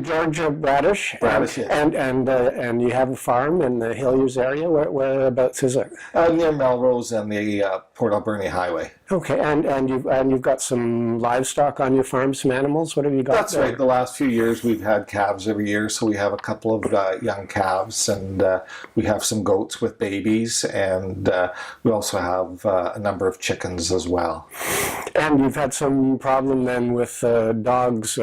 you're George Bradasch, Bradasch, yes. and you have a farm in the Hilliers area. Whereabouts is it? Near Melrose and the Port Alberni Highway. Okay, and you've got some livestock on your farm, some animals. What have you got? That's right. The last few years we've had calves every year, so we have a couple of young calves, and we have some goats with babies, and we also have a number of chickens as well. And you've had some problem then with dogs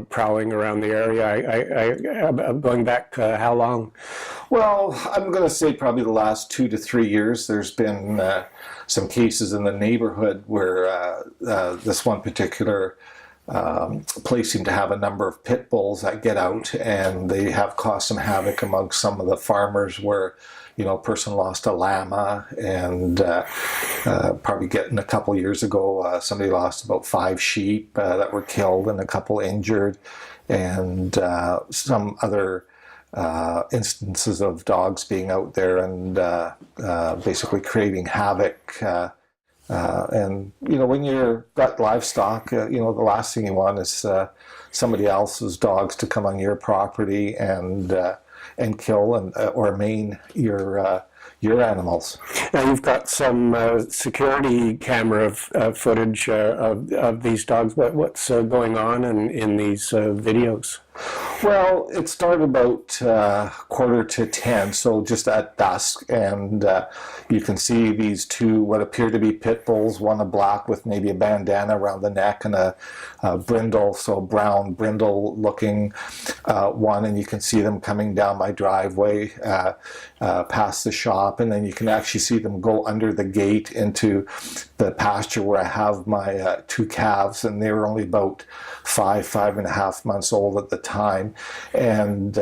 prowling around the area. Going back how long? Well, I'm going to say probably the last 2 to 3 years. There's been some cases in the neighbourhood where this one particular place seemed to have a number of pit bulls that get out, and they have caused some havoc amongst some of the farmers where, you know, a person lost a llama, and probably getting a couple years ago, somebody lost about 5 sheep that were killed and a couple injured, and some other instances of dogs being out there and basically creating havoc. And, you know, when you've got livestock, you know, the last thing you want is somebody else's dogs to come on your property and kill or maim your animals. Now you've got some security camera footage of these dogs. What's going on in these videos? Well, it started about 9:45, so just at dusk, and you can see these two, what appear to be pit bulls, one a black with maybe a bandana around the neck and a brindle, so brown brindle looking one, and you can see them coming down my driveway past the shop, and then you can actually see them go under the gate into the pasture where I have my 2 calves, and they were only about 5.5 months old at the time, and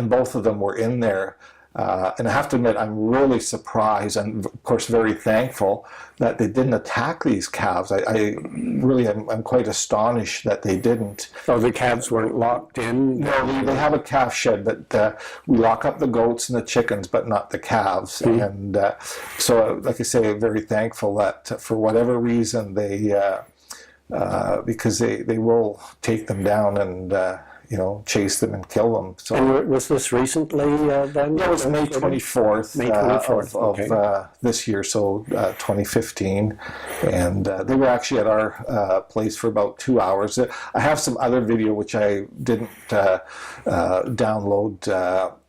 both of them were in there. And I have to admit, I'm really surprised and, of course, very thankful that they didn't attack these calves. I really am quite astonished that they didn't. Oh, the calves weren't locked in? No, they have a calf shed, but we lock up the goats and the chickens, but not the calves. Mm-hmm. And so, like I say, I'm very thankful that for whatever reason they, because they will take them down and you know, chase them and kill them. So, and was this recently then? Yeah, it was May 24th, May 24th of this year, so 2015. And they were actually at our place for about 2 hours. I have some other video which I didn't download,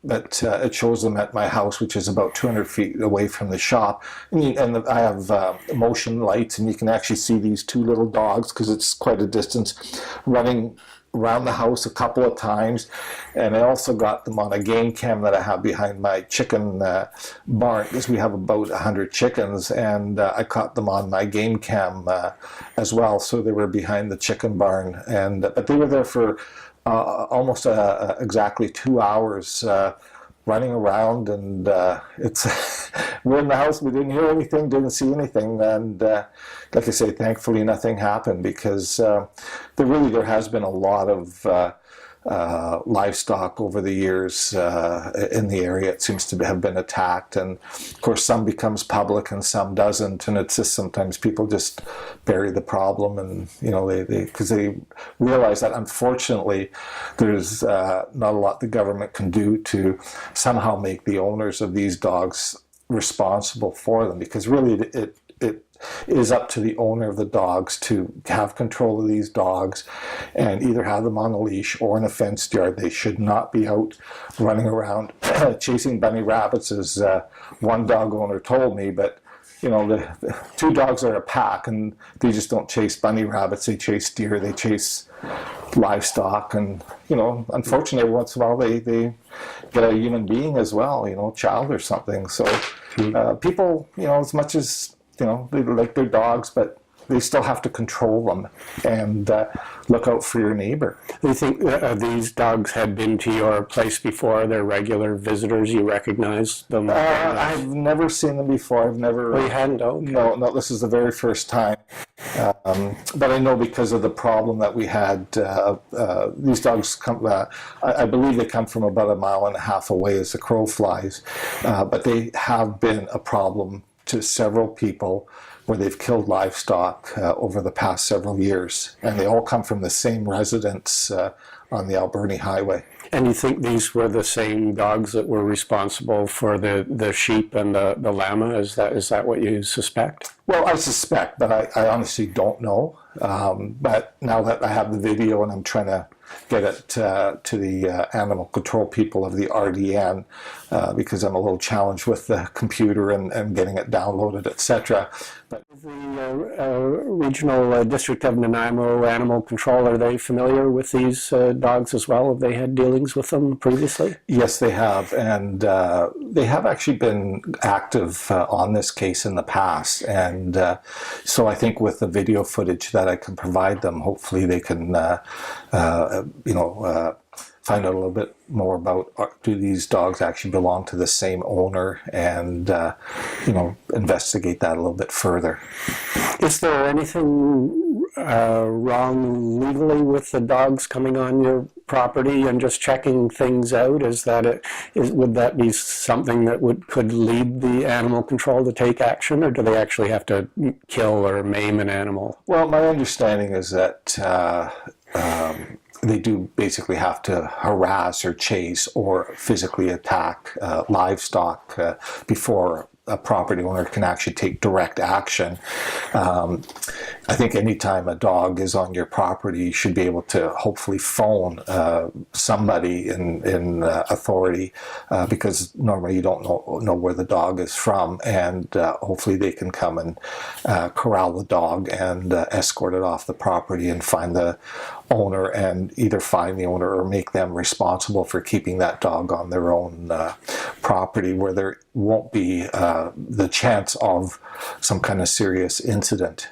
but it shows them at my house, which is about 200 feet away from the shop. And I have motion lights, and you can actually see these 2 little dogs, because it's quite a distance, running around the house a couple of times. And I also got them on a game cam that I have behind my chicken barn, because we have about 100 chickens, and I caught them on my game cam as well. So they were behind the chicken barn, and but they were there for almost exactly 2 hours running around, and it's we're in the house, we didn't hear anything, didn't see anything, and like I say, thankfully nothing happened, because there has been a lot of livestock over the years in the area. It seems to have been attacked, and of course some becomes public and some doesn't, and it's just sometimes people just bury the problem, and you know, because they realize that unfortunately there's not a lot the government can do to somehow make the owners of these dogs responsible for them, because really it is up to the owner of the dogs to have control of these dogs and either have them on a leash or in a fenced yard. They should not be out running around chasing bunny rabbits, as one dog owner told me. But you know, the 2 dogs are a pack, and they just don't chase bunny rabbits. They chase deer, they chase livestock, and you know, unfortunately every once in a while they get a human being as well, you know, a child or something. So people, you know, as much as you know, they like their dogs, but they still have to control them and look out for your neighbor. Do you think these dogs had been to your place before? They're regular visitors. You recognize them? I've never seen them before. I've never. Oh, you hadn't? Okay. No, this is the very first time. But I know because of the problem that we had, these dogs come, I believe they come from about 1.5 miles away as the crow flies, but they have been a problem to several people where they've killed livestock over the past several years, and they all come from the same residence on the Alberni Highway. And you think these were the same dogs that were responsible for the sheep and the llama? Is that what you suspect? Well, I suspect, but I honestly don't know. But now that I have the video and I'm trying to get it to the animal control people of the RDN, because I'm a little challenged with the computer and getting it downloaded, etc. But The Regional District of Nanaimo Animal Control, are they familiar with these dogs as well? Have they had dealings with them previously? yes, they have, and they have actually been active on this case in the past. And so I think with the video footage that I can provide them, hopefully they can, find out a little bit more about, do these dogs actually belong to the same owner, and investigate that a little bit further. Is there anything wrong legally with the dogs coming on your property and just checking things out? Would that be something that could lead the animal control to take action, or do they actually have to kill or maim an animal? Well, my understanding is that they do basically have to harass or chase or physically attack livestock before a property owner can actually take direct action. I think anytime a dog is on your property, you should be able to hopefully phone somebody in authority, because normally you don't know where the dog is from, and hopefully they can come and corral the dog and escort it off the property and find the owner, and either find the owner or make them responsible for keeping that dog on their own property, where there won't be the chance of some kind of serious incident.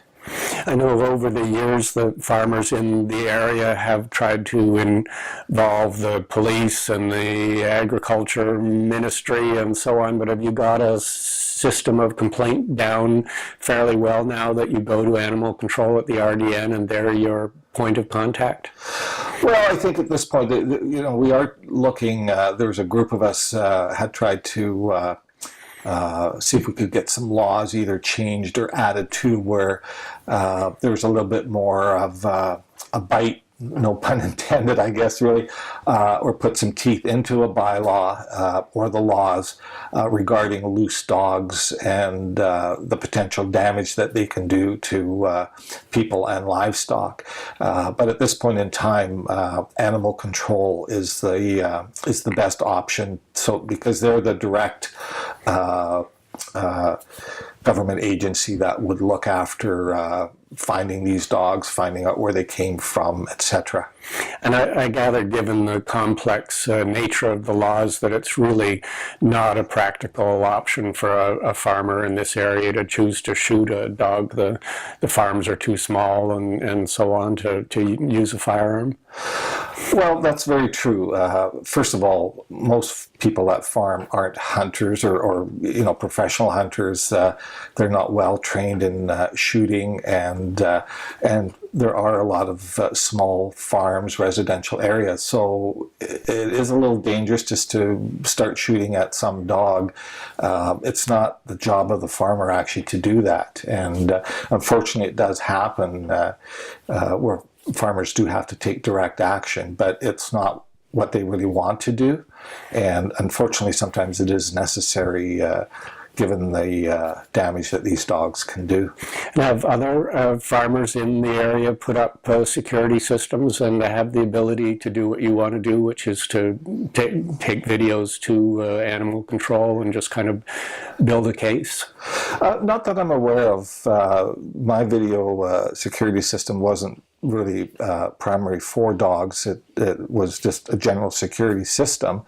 I know over the years the farmers in the area have tried to involve the police and the agriculture ministry and so on, but have you got a system of complaint down fairly well now that you go to animal control at the RDN and they're your point of contact? Well, I think at this point, we are looking, there's a group of us had tried to see if we could get some laws either changed or added to where there's a little bit more of a bite, no pun intended, I guess, really, or put some teeth into a bylaw or the laws regarding loose dogs and the potential damage that they can do to people and livestock. But at this point in time, animal control is the best option. So because they're the direct government agency that would look after finding these dogs, finding out where they came from, etc. And I gather, given the complex nature of the laws, that it's really not a practical option for a farmer in this area to choose to shoot a dog. The farms are too small and so on to use a firearm. Well, that's very true. First of all, most people that farm aren't hunters or professional hunters. They're not well trained in shooting, and there are a lot of small farms, residential areas. So it is a little dangerous just to start shooting at some dog. It's not the job of the farmer actually to do that, and unfortunately, it does happen where farmers do have to take direct action, but it's not what they really want to do, and unfortunately sometimes it is necessary given the damage that these dogs can do. And have other farmers in the area put up security systems and have the ability to do what you want to do, which is to take videos to animal control and just kind of build a case? Not that I'm aware of. My video security system wasn't really primary for dogs. It was just a general security system.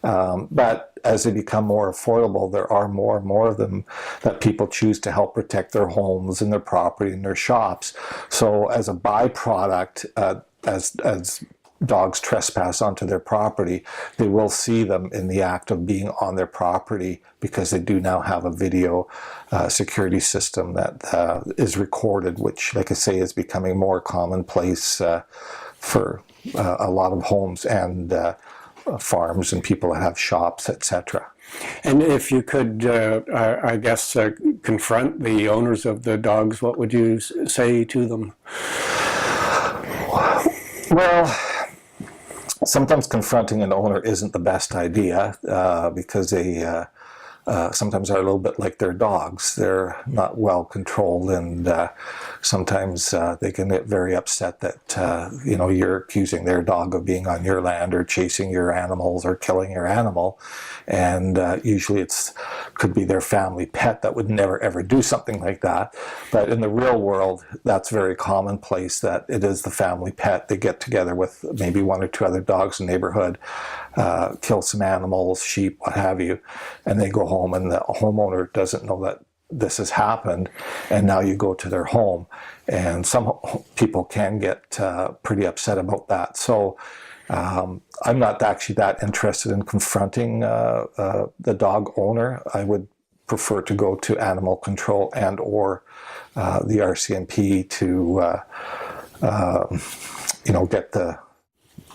But as they become more affordable, there are more and more of them that people choose to help protect their homes and their property and their shops. So as a byproduct, as dogs trespass onto their property, they will see them in the act of being on their property, because they do now have a video security system that is recorded, which, like I say, is becoming more commonplace for a lot of homes and farms and people that have shops, etc. And if you could, I guess, confront the owners of the dogs, what would you say to them? Well, sometimes confronting an owner isn't the best idea because they sometimes are a little bit like their dogs. They're not well controlled, and sometimes they can get very upset that you're accusing their dog of being on your land or chasing your animals or killing your animal. And usually could be their family pet that would never ever do something like that. But in the real world, that's very commonplace, that it is the family pet. They get together with maybe one or two other dogs in the neighborhood, kill some animals, sheep, what have you, and they go home, and the homeowner doesn't know that this has happened, and now you go to their home. And some people can get pretty upset about that. So I'm not actually that interested in confronting the dog owner. I would prefer to go to animal control and or the RCMP to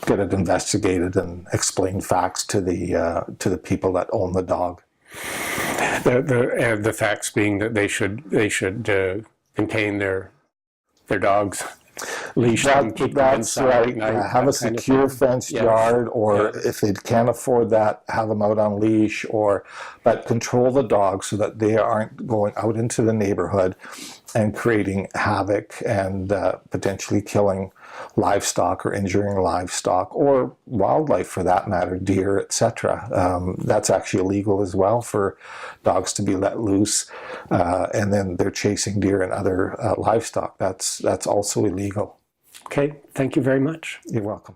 get it investigated and explain facts to the people that own the dog. The facts being that they should contain their dogs, leash them, keep them inside. Right. Have a secure fenced yard, or if they can't afford that, have them out on leash, but control the dogs so that they aren't going out into the neighborhood and creating havoc and potentially killing livestock or injuring livestock or wildlife for that matter, deer, etc. That's actually illegal as well for dogs to be let loose, and then they're chasing deer and other livestock. That's also illegal. Okay, thank you very much. You're welcome.